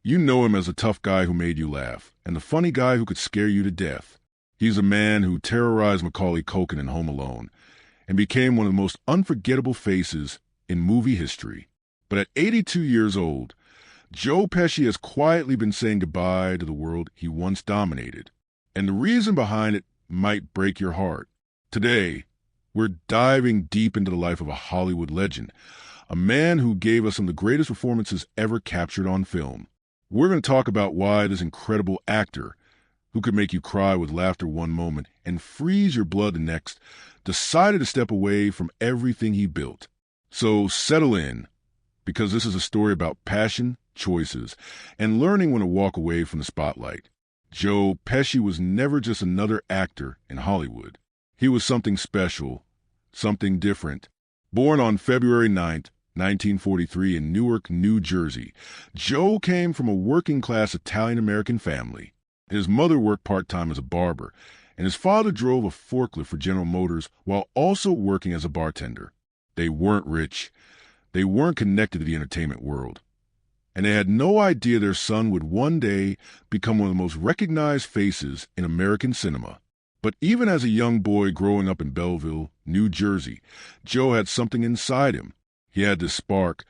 You know him as the tough guy who made you laugh, and the funny guy who could scare you to death. He's a man who terrorized Macaulay Culkin in Home Alone, and became one of the most unforgettable faces in movie history. But at 82 years old, Joe Pesci has quietly been saying goodbye to the world he once dominated. And the reason behind it might break your heart. Today, we're diving deep into the life of a Hollywood legend, a man who gave us some of the greatest performances ever captured on film. We're going to talk about why this incredible actor, who could make you cry with laughter one moment and freeze your blood the next, decided to step away from everything he built. So settle in, because this is a story about passion, choices, and learning when to walk away from the spotlight. Joe Pesci was never just another actor in Hollywood. He was something special, something different. Born on February 9th, 1943 in Newark, New Jersey, Joe came from a working-class Italian-American family. His mother worked part-time as a barber, and his father drove a forklift for General Motors while also working as a bartender. They weren't rich. They weren't connected to the entertainment world. And they had no idea their son would one day become one of the most recognized faces in American cinema. But even as a young boy growing up in Belleville, New Jersey, Joe had something inside him. He had this spark,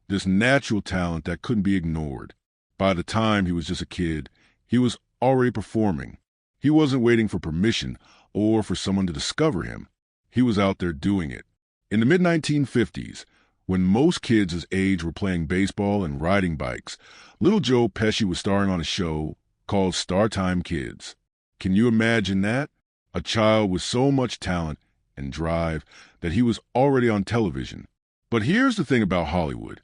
this natural talent that couldn't be ignored. By the time he was just a kid, he was already performing. He wasn't waiting for permission or for someone to discover him. He was out there doing it. In the mid-1950s, when most kids his age were playing baseball and riding bikes, little Joe Pesci was starring on a show called Star Time Kids. Can you imagine that? A child with so much talent and drive that he was already on television. But here's the thing about Hollywood,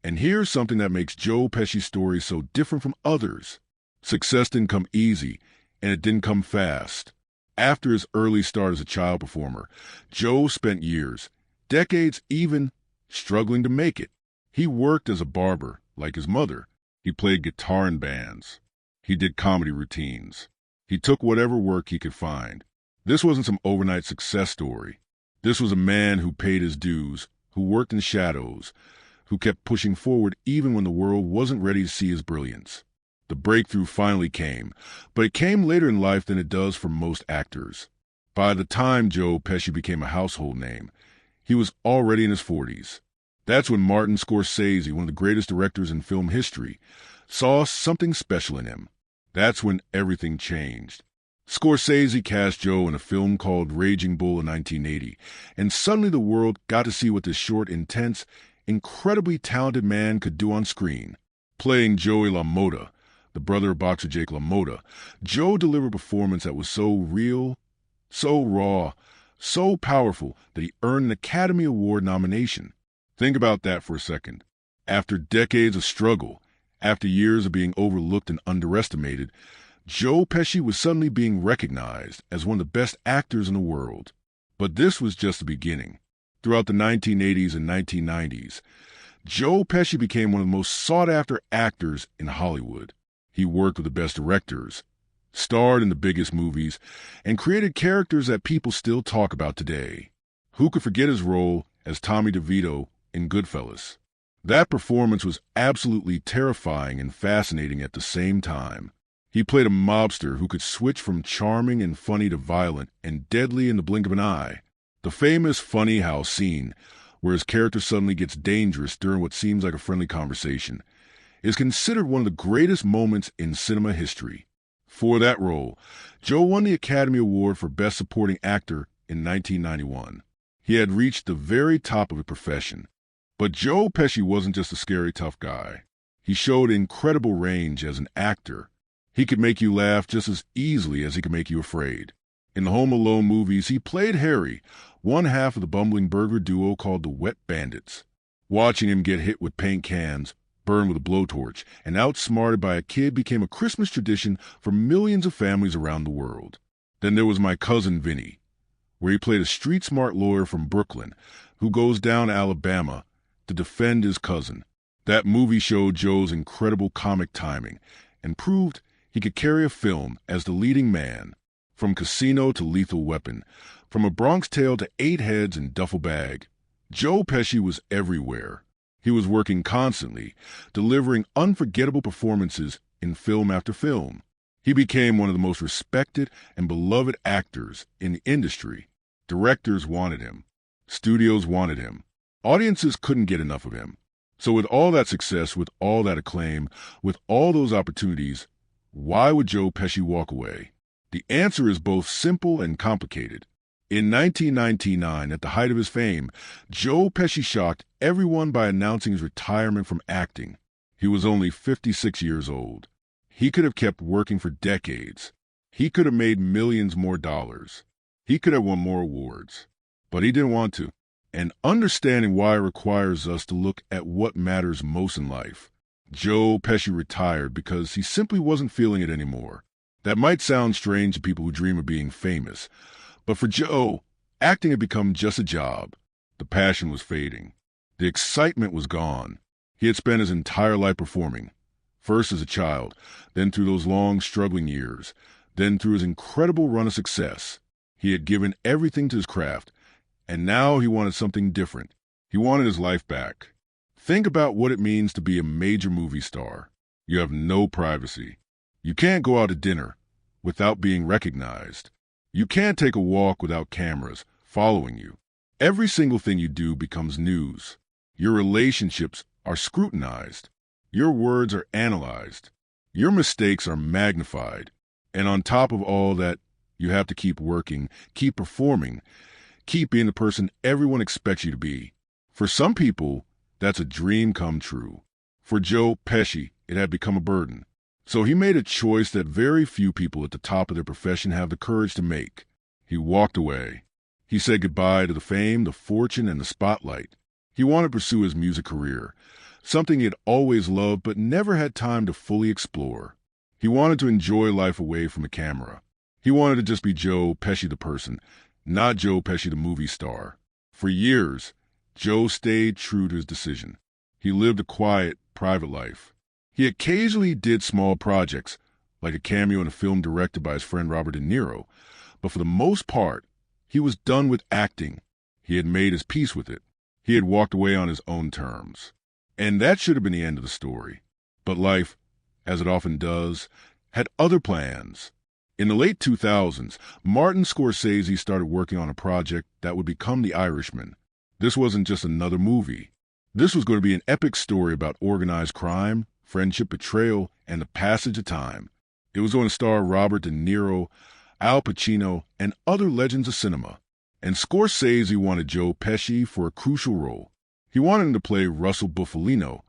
and here's something that makes Joe Pesci's story so different from others. Success didn't come easy, and it didn't come fast. After his early start as a child performer, Joe spent years, decades even, struggling to make it. He worked as a barber, like his mother. He played guitar in bands. He did comedy routines. He took whatever work he could find. This wasn't some overnight success story. This was a man who paid his dues, who worked in shadows, who kept pushing forward even when the world wasn't ready to see his brilliance. The breakthrough finally came, but it came later in life than it does for most actors. By the time Joe Pesci became a household name, he was already in his 40s. That's when Martin Scorsese, one of the greatest directors in film history, saw something special in him. That's when everything changed. Scorsese cast Joe in a film called Raging Bull in 1980, and suddenly the world got to see what this short, intense, incredibly talented man could do on screen. Playing Joey LaMotta, the brother of boxer Jake LaMotta, Joe delivered a performance that was so real, so raw, so powerful that he earned an Academy Award nomination. Think about that for a second. After decades of struggle, after years of being overlooked and underestimated, Joe Pesci was suddenly being recognized as one of the best actors in the world. But this was just the beginning. Throughout the 1980s and 1990s, Joe Pesci became one of the most sought-after actors in Hollywood. He worked with the best directors, starred in the biggest movies, and created characters that people still talk about today. Who could forget his role as Tommy DeVito in Goodfellas? That performance was absolutely terrifying and fascinating at the same time. He played a mobster who could switch from charming and funny to violent and deadly in the blink of an eye. The famous funny how scene, where his character suddenly gets dangerous during what seems like a friendly conversation, is considered one of the greatest moments in cinema history. For that role, Joe won the Academy Award for Best Supporting Actor in 1991. He had reached the very top of the profession. But Joe Pesci wasn't just a scary tough guy. He showed incredible range as an actor. He could make you laugh just as easily as he could make you afraid. In the Home Alone movies, he played Harry, one half of the bumbling burglar duo called the Wet Bandits. Watching him get hit with paint cans, burned with a blowtorch, and outsmarted by a kid became a Christmas tradition for millions of families around the world. Then there was My Cousin Vinny, where he played a street-smart lawyer from Brooklyn who goes down to Alabama to defend his cousin. That movie showed Joe's incredible comic timing and proved he could carry a film as the leading man. From Casino to Lethal Weapon, from A Bronx Tale to Eight Heads and Duffel Bag, Joe Pesci was everywhere. He was working constantly, delivering unforgettable performances in film after film. He became one of the most respected and beloved actors in the industry. Directors wanted him. Studios wanted him. Audiences couldn't get enough of him. So with all that success, with all that acclaim, with all those opportunities, why would Joe Pesci walk away? The answer is both simple and complicated. In 1999, at the height of his fame, Joe Pesci shocked everyone by announcing his retirement from acting. He was only 56 years old. He could have kept working for decades. He could have made millions more dollars. He could have won more awards. But he didn't want to. And understanding why requires us to look at what matters most in life. Joe Pesci retired because he simply wasn't feeling it anymore. That might sound strange to people who dream of being famous, but for Joe, acting had become just a job. The passion was fading. The excitement was gone. He had spent his entire life performing, first as a child, then through those long, struggling years, then through his incredible run of success. He had given everything to his craft, and now he wanted something different. He wanted his life back. Think about what it means to be a major movie star. You have no privacy. You can't go out to dinner without being recognized. You can't take a walk without cameras following you. Every single thing you do becomes news. Your relationships are scrutinized. Your words are analyzed. Your mistakes are magnified. And on top of all that, you have to keep working, keep performing, keep being the person everyone expects you to be. For some people, that's a dream come true. For Joe Pesci, it had become a burden. So he made a choice that very few people at the top of their profession have the courage to make. He walked away. He said goodbye to the fame, the fortune, and the spotlight. He wanted to pursue his music career, something he had always loved but never had time to fully explore. He wanted to enjoy life away from a camera. He wanted to just be Joe Pesci the person, not Joe Pesci the movie star. For years, Joe stayed true to his decision. He lived a quiet, private life. He occasionally did small projects, like a cameo in a film directed by his friend Robert De Niro, but for the most part, he was done with acting. He had made his peace with it. He had walked away on his own terms. And that should have been the end of the story. But life, as it often does, had other plans. In the late 2000s, Martin Scorsese started working on a project that would become The Irishman. This wasn't just another movie. This was going to be an epic story about organized crime, friendship, betrayal, and the passage of time. It was going to star Robert De Niro, Al Pacino, and other legends of cinema. And Scorsese wanted Joe Pesci for a crucial role. He wanted him to play Russell Bufalino,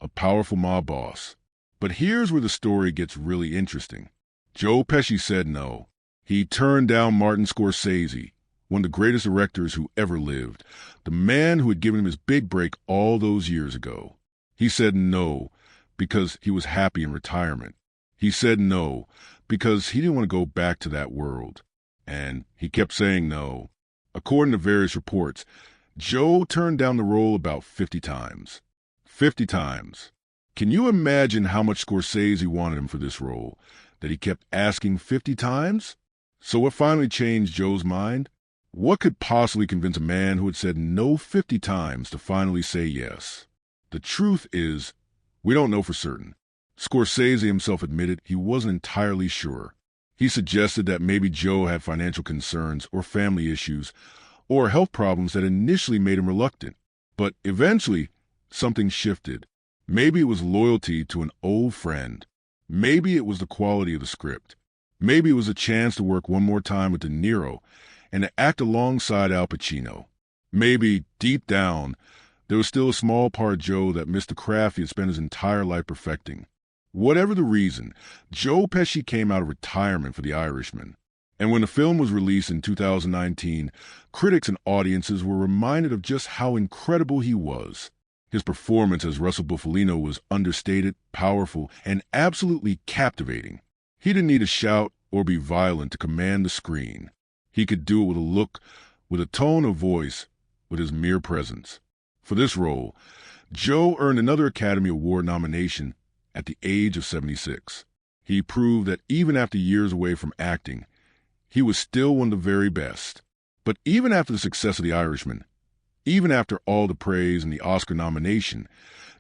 a powerful mob boss. But here's where the story gets really interesting. Joe Pesci said no. He turned down Martin Scorsese, one of the greatest directors who ever lived, the man who had given him his big break all those years ago. He said no because he was happy in retirement. He said no because he didn't want to go back to that world. And he kept saying no. According to various reports, Joe turned down the role about 50 times. 50 times. Can you imagine how much Scorsese wanted him for this role, that he kept asking 50 times? So what finally changed Joe's mind? What could possibly convince a man who had said no 50 times to finally say yes? The truth is, we don't know for certain. Scorsese himself admitted he wasn't entirely sure. He suggested that maybe Joe had financial concerns or family issues or health problems that initially made him reluctant. But eventually, something shifted. Maybe it was loyalty to an old friend. Maybe it was the quality of the script. Maybe it was a chance to work one more time with De Niro and to act alongside Al Pacino. Maybe, deep down, there was still a small part of Joe that missed the craft he had spent his entire life perfecting. Whatever the reason, Joe Pesci came out of retirement for The Irishman. And when the film was released in 2019, critics and audiences were reminded of just how incredible he was. His performance as Russell Bufalino was understated, powerful, and absolutely captivating. He didn't need to shout or be violent to command the screen. He could do it with a look, with a tone of voice, with his mere presence. For this role, Joe earned another Academy Award nomination at the age of 76. He proved that even after years away from acting, he was still one of the very best. But even after the success of The Irishman, Even after all the praise and the Oscar nomination,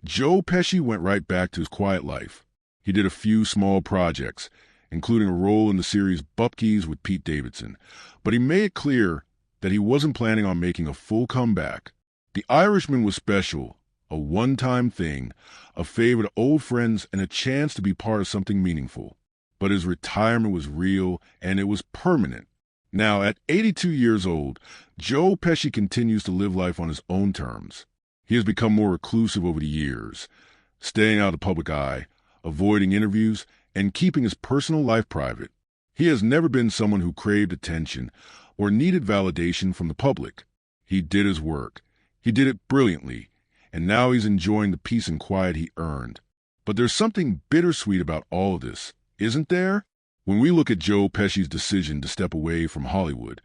Joe Pesci went right back to his quiet life. He did a few small projects, including a role in the series Bupkis with Pete Davidson, but he made it clear that he wasn't planning on making a full comeback. The Irishman was special, a one-time thing, a favor to old friends, and a chance to be part of something meaningful. But his retirement was real, and it was permanent. Now, at 82 years old, Joe Pesci continues to live life on his own terms. He has become more reclusive over the years, staying out of the public eye, avoiding interviews, and keeping his personal life private. He has never been someone who craved attention or needed validation from the public. He did his work. He did it brilliantly, and now he's enjoying the peace and quiet he earned. But there's something bittersweet about all of this, isn't there? When we look at Joe Pesci's decision to step away from Hollywood,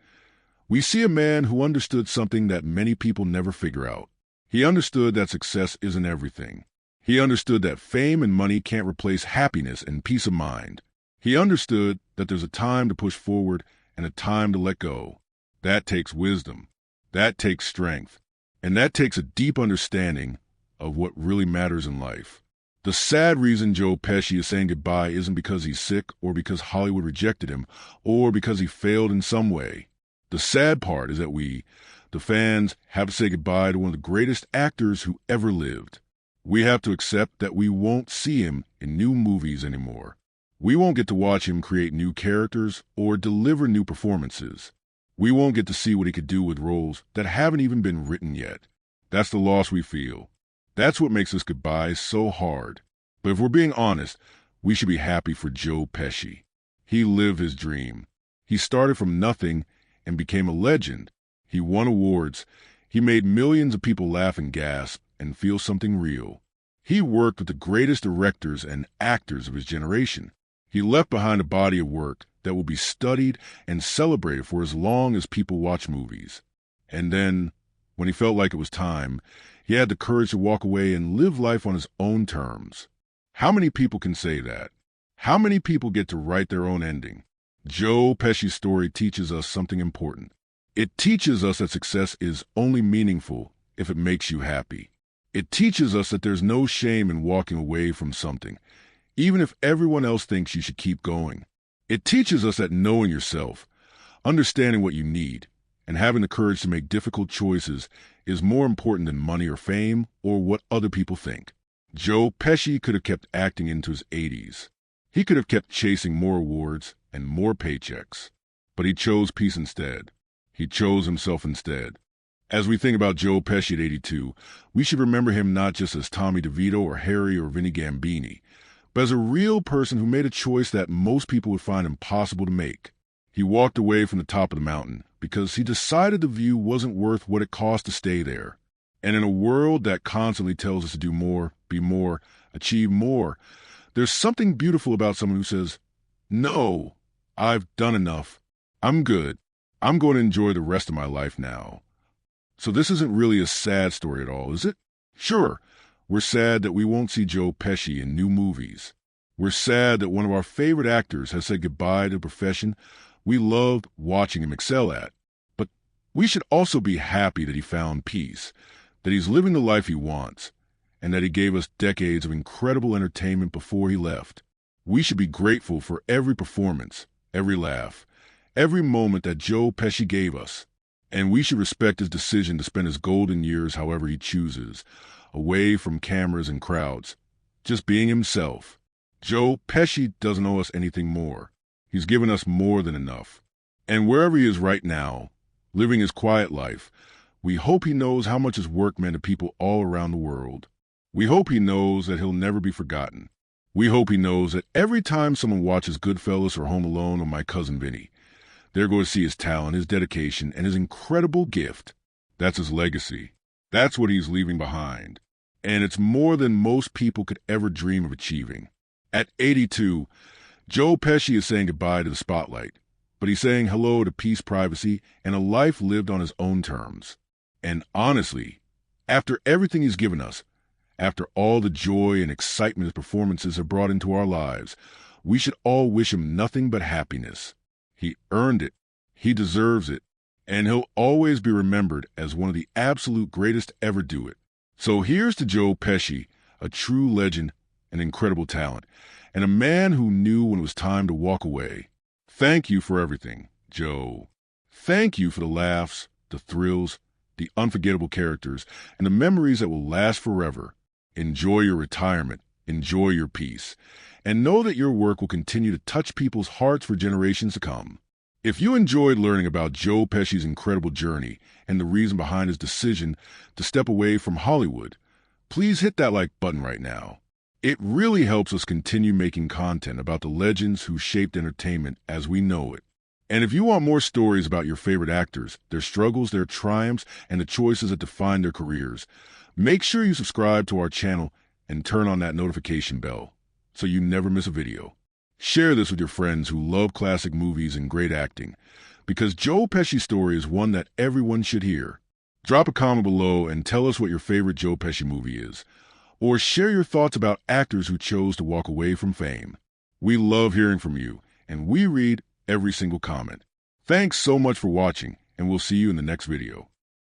we see a man who understood something that many people never figure out. He understood that success isn't everything. He understood that fame and money can't replace happiness and peace of mind. He understood that there's a time to push forward and a time to let go. That takes wisdom. That takes strength. And that takes a deep understanding of what really matters in life. The sad reason Joe Pesci is saying goodbye isn't because he's sick or because Hollywood rejected him or because he failed in some way. The sad part is that we, the fans, have to say goodbye to one of the greatest actors who ever lived. We have to accept that we won't see him in new movies anymore. We won't get to watch him create new characters or deliver new performances. We won't get to see what he could do with roles that haven't even been written yet. That's the loss we feel. That's what makes this goodbye so hard. But if we're being honest, we should be happy for Joe Pesci. He lived his dream. He started from nothing and became a legend. He won awards. He made millions of people laugh and gasp and feel something real. He worked with the greatest directors and actors of his generation. He left behind a body of work that will be studied and celebrated for as long as people watch movies. And then, when he felt like it was time, he had the courage to walk away and live life on his own terms. How many people can say that? How many people get to write their own ending? Joe Pesci's story teaches us something important. It teaches us that success is only meaningful if it makes you happy. It teaches us that there's no shame in walking away from something, even if everyone else thinks you should keep going. It teaches us that knowing yourself, understanding what you need, and having the courage to make difficult choices is more important than money or fame or what other people think. Joe Pesci could have kept acting into his 80s. He could have kept chasing more awards and more paychecks. But he chose peace instead. He chose himself instead. As we think about Joe Pesci at 82, we should remember him not just as Tommy DeVito or Harry or Vinnie Gambini, but as a real person who made a choice that most people would find impossible to make. He walked away from the top of the mountain because he decided the view wasn't worth what it cost to stay there. And in a world that constantly tells us to do more, be more, achieve more, there's something beautiful about someone who says, "No, I've done enough. I'm good. I'm going to enjoy the rest of my life now." So this isn't really a sad story at all, is it? Sure, we're sad that we won't see Joe Pesci in new movies. We're sad that one of our favorite actors has said goodbye to a profession we loved watching him excel at. But we should also be happy that he found peace, that he's living the life he wants, and that he gave us decades of incredible entertainment before he left. We should be grateful for every performance, every laugh, every moment that Joe Pesci gave us. And we should respect his decision to spend his golden years however he chooses, away from cameras and crowds, just being himself. Joe Pesci doesn't owe us anything more. He's given us more than enough. And wherever he is right now, living his quiet life, we hope he knows how much his work meant to people all around the world. We hope he knows that he'll never be forgotten. We hope he knows that every time someone watches Goodfellas or Home Alone or My Cousin Vinny, they're going to see his talent, his dedication, and his incredible gift. That's his legacy. That's what he's leaving behind. And it's more than most people could ever dream of achieving. At 82, Joe Pesci is saying goodbye to the spotlight, but he's saying hello to peace, privacy, and a life lived on his own terms. And honestly, after everything he's given us, after all the joy and excitement his performances have brought into our lives, we should all wish him nothing but happiness. He earned it. He deserves it. and he'll always be remembered as one of the absolute greatest ever do it. So here's to Joe Pesci, a true legend, an incredible talent, and a man who knew when it was time to walk away. Thank you for everything, Joe. Thank you for the laughs, the thrills, the unforgettable characters, and the memories that will last forever. Enjoy your retirement. Enjoy your peace. And know that your work will continue to touch people's hearts for generations to come. If you enjoyed learning about Joe Pesci's incredible journey and the reason behind his decision to step away from Hollywood, please hit that like button right now. It really helps us continue making content about the legends who shaped entertainment as we know it. And if you want more stories about your favorite actors, their struggles, their triumphs, and the choices that define their careers, make sure you subscribe to our channel and turn on that notification bell so you never miss a video. Share this with your friends who love classic movies and great acting, because Joe Pesci's story is one that everyone should hear. Drop a comment below and tell us what your favorite Joe Pesci movie is, or share your thoughts about actors who chose to walk away from fame. We love hearing from you, and we read every single comment. Thanks so much for watching, and we'll see you in the next video.